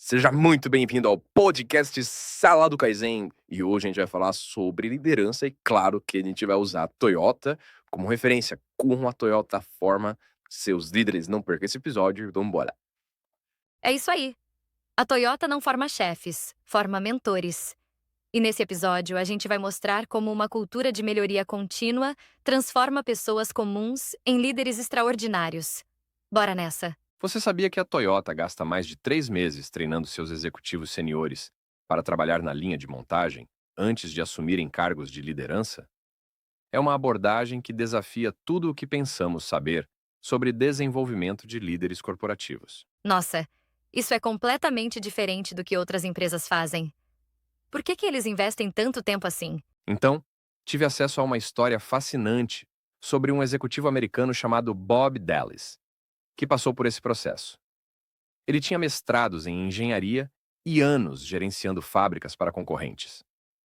Seja muito bem-vindo ao podcast Sala do Kaizen. E hoje a gente vai falar sobre liderança e claro que a gente vai usar a Toyota como referência, como a Toyota forma seus líderes. Não perca esse episódio, então bora. É isso aí. A Toyota não forma chefes, forma mentores. E nesse episódio, a gente vai mostrar como uma cultura de melhoria contínua transforma pessoas comuns em líderes extraordinários. Bora nessa! Você sabia que a Toyota gasta mais de 3 meses treinando seus executivos seniores para trabalhar na linha de montagem antes de assumirem cargos de liderança? É uma abordagem que desafia tudo o que pensamos saber sobre desenvolvimento de líderes corporativos. Nossa, isso é completamente diferente do que outras empresas fazem. Por que eles investem tanto tempo assim? Então, tive acesso a uma história fascinante sobre um executivo americano chamado Bob Dallas, que passou por esse processo. Ele tinha mestrados em engenharia e anos gerenciando fábricas para concorrentes.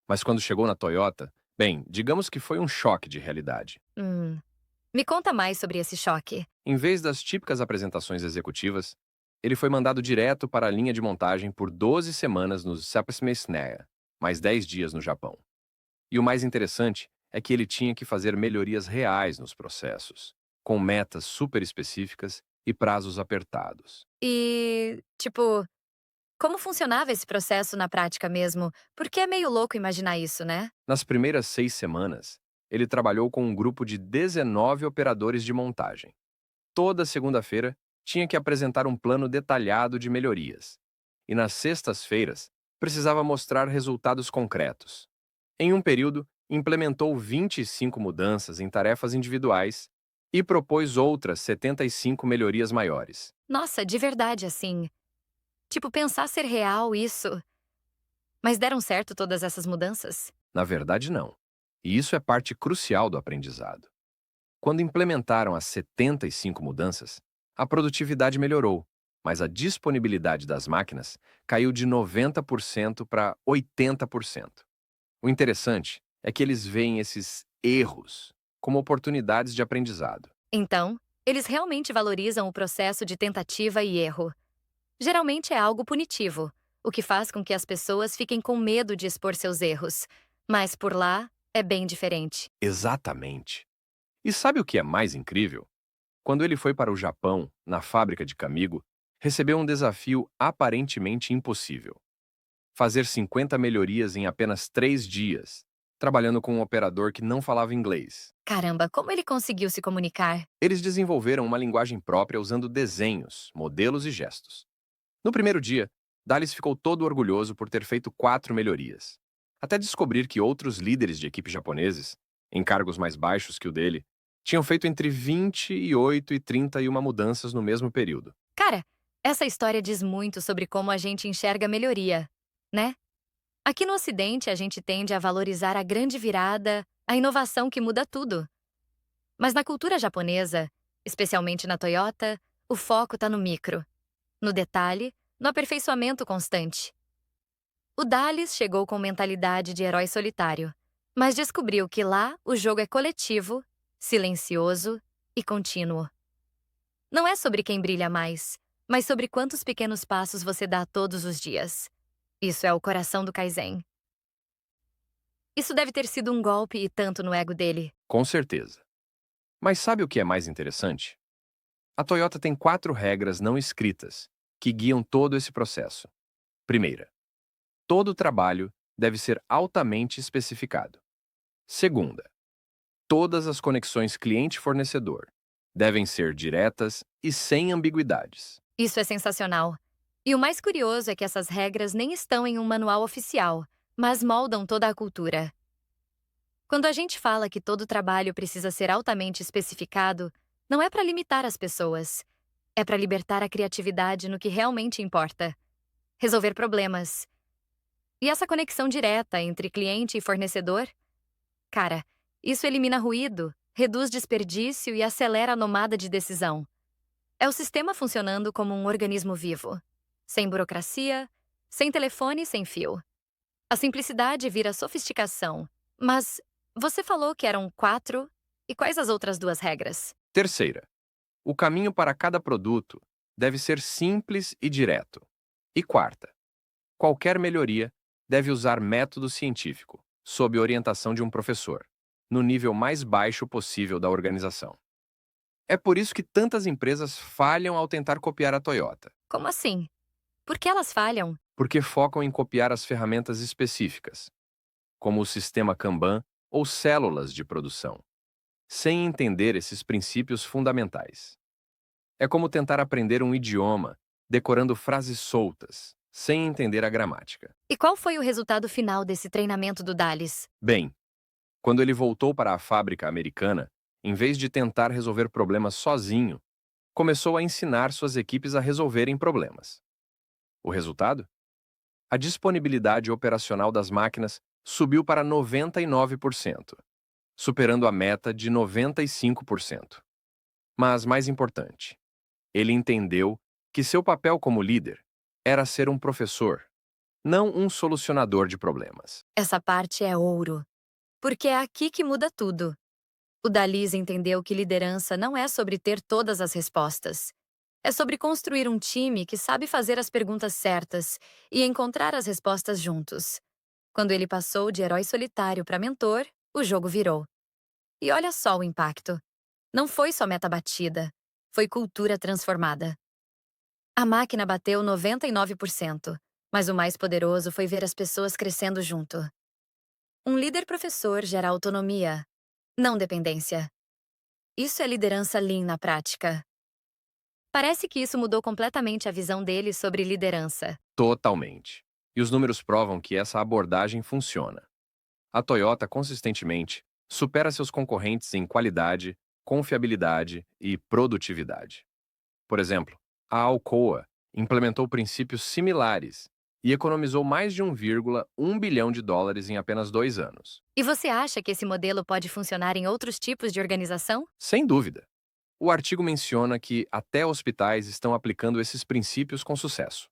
Mas quando chegou na Toyota, bem, digamos que foi um choque de realidade. Hum, Me conta mais sobre esse choque. Em vez das típicas apresentações executivas, ele foi mandado direto para a linha de montagem por 12 semanas no Sapsmesnaya, mais 10 dias no Japão. E o mais interessante é que ele tinha que fazer melhorias reais nos processos, com metas super específicas e prazos apertados. Como funcionava esse processo na prática mesmo? Porque é meio louco imaginar isso, né? Nas primeiras 6 semanas, ele trabalhou com um grupo de 19 operadores de montagem. Toda segunda-feira, tinha que apresentar um plano detalhado de melhorias. E nas sextas-feiras, precisava mostrar resultados concretos. Em um período, implementou 25 mudanças em tarefas individuais e propôs outras 75 melhorias maiores. Nossa, de verdade assim. Pensar ser real isso. Mas deram certo todas essas mudanças? Na verdade, não. E isso é parte crucial do aprendizado. Quando implementaram as 75 mudanças, a produtividade melhorou, mas a disponibilidade das máquinas caiu de 90% para 80%. O interessante é que eles veem esses erros como oportunidades de aprendizado. Então, eles realmente valorizam o processo de tentativa e erro. Geralmente é algo punitivo, o que faz com que as pessoas fiquem com medo de expor seus erros. Mas por lá é bem diferente. Exatamente. E sabe o que é mais incrível? Quando ele foi para o Japão, na fábrica de Kamigo, recebeu um desafio aparentemente impossível: fazer 50 melhorias em apenas 3 dias, trabalhando com um operador que não falava inglês. Caramba, como ele conseguiu se comunicar? Eles desenvolveram uma linguagem própria usando desenhos, modelos e gestos. No primeiro dia, Dallas ficou todo orgulhoso por ter feito 4 melhorias, até descobrir que outros líderes de equipe japoneses, em cargos mais baixos que o dele, tinham feito entre 28 e 31 mudanças no mesmo período. Cara, essa história diz muito sobre como a gente enxerga a melhoria, né? Aqui no Ocidente, a gente tende a valorizar a grande virada, a inovação que muda tudo. Mas na cultura japonesa, especialmente na Toyota, o foco está no micro, no detalhe, no aperfeiçoamento constante. O Dallas chegou com mentalidade de herói solitário, mas descobriu que lá o jogo é coletivo, silencioso e contínuo. Não é sobre quem brilha mais, mas sobre quantos pequenos passos você dá todos os dias. Isso é o coração do Kaizen. Isso deve ter sido um golpe e tanto no ego dele. Com certeza. Mas sabe o que é mais interessante? A Toyota tem 4 regras não escritas que guiam todo esse processo. Primeira, todo trabalho deve ser altamente especificado. Segunda, todas as conexões cliente-fornecedor devem ser diretas e sem ambiguidades. Isso é sensacional. E o mais curioso é que essas regras nem estão em um manual oficial, mas moldam toda a cultura. Quando a gente fala que todo trabalho precisa ser altamente especificado, não é para limitar as pessoas. É para libertar a criatividade no que realmente importa. Resolver problemas. E essa conexão direta entre cliente e fornecedor? Cara, isso elimina ruído, reduz desperdício e acelera a tomada de decisão. É o sistema funcionando como um organismo vivo. Sem burocracia, sem telefone e sem fio. A simplicidade vira sofisticação. Mas você falou que eram 4, e quais as outras 2 regras? Terceira, o caminho para cada produto deve ser simples e direto. E quarta, qualquer melhoria deve usar método científico, sob orientação de um professor, no nível mais baixo possível da organização. É por isso que tantas empresas falham ao tentar copiar a Toyota, Como assim? Por que elas falham? porque focam em copiar as ferramentas específicas, como o sistema Kanban ou células de produção, sem entender esses princípios fundamentais. É como tentar aprender um idioma, decorando frases soltas, sem entender a gramática. E qual foi o resultado final desse treinamento do Dallis? Bem, quando ele voltou para a fábrica americana, em vez de tentar resolver problemas sozinho, começou a ensinar suas equipes a resolverem problemas. O resultado? A disponibilidade operacional das máquinas subiu para 99%, superando a meta de 95%. Mas mais importante, ele entendeu que seu papel como líder era ser um professor, não um solucionador de problemas. Essa parte é ouro. Porque é aqui que muda tudo. O Dallis entendeu que liderança não é sobre ter todas as respostas. É sobre construir um time que sabe fazer as perguntas certas e encontrar as respostas juntos. Quando ele passou de herói solitário para mentor, o jogo virou. E olha só o impacto. Não foi só meta batida, foi cultura transformada. A máquina bateu 99%, mas o mais poderoso foi ver as pessoas crescendo junto. Um líder professor gera autonomia, não dependência. Isso é liderança Lean na prática. Parece que isso mudou completamente a visão dele sobre liderança. Totalmente. E os números provam que essa abordagem funciona. A Toyota consistentemente supera seus concorrentes em qualidade, confiabilidade e produtividade. Por exemplo, a Alcoa implementou princípios similares e economizou mais de 1,1 bilhão de dólares em apenas 2 anos. E você acha que esse modelo pode funcionar em outros tipos de organização? Sem dúvida. O artigo menciona que até hospitais estão aplicando esses princípios com sucesso.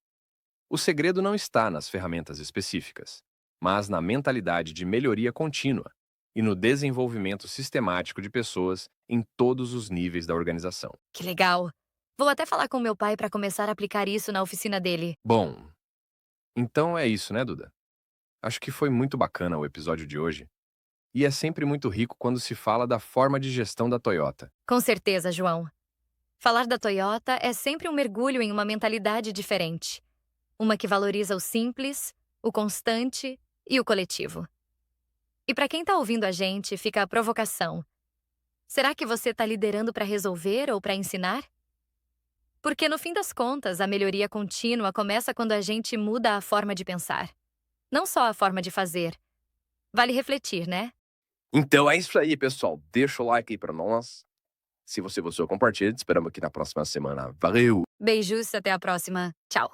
O segredo não está nas ferramentas específicas, mas na mentalidade de melhoria contínua e no desenvolvimento sistemático de pessoas em todos os níveis da organização. Que legal! Vou até falar com meu pai para começar a aplicar isso na oficina dele. Bom, então é isso, né, Duda? Acho que foi muito bacana o episódio de hoje. E é sempre muito rico quando se fala da forma de gestão da Toyota. Com certeza, João. Falar da Toyota é sempre um mergulho em uma mentalidade diferente. Uma que valoriza o simples, o constante e o coletivo. E para quem está ouvindo a gente, fica a provocação. Será que você está liderando para resolver ou para ensinar? Porque no fim das contas, a melhoria contínua começa quando a gente muda a forma de pensar. Não só a forma de fazer. Vale refletir, né? Então é isso aí, pessoal. Deixa o like aí pra nós. Se você gostou, compartilha. Te esperamos aqui na próxima semana. Valeu! Beijos, até a próxima. Tchau.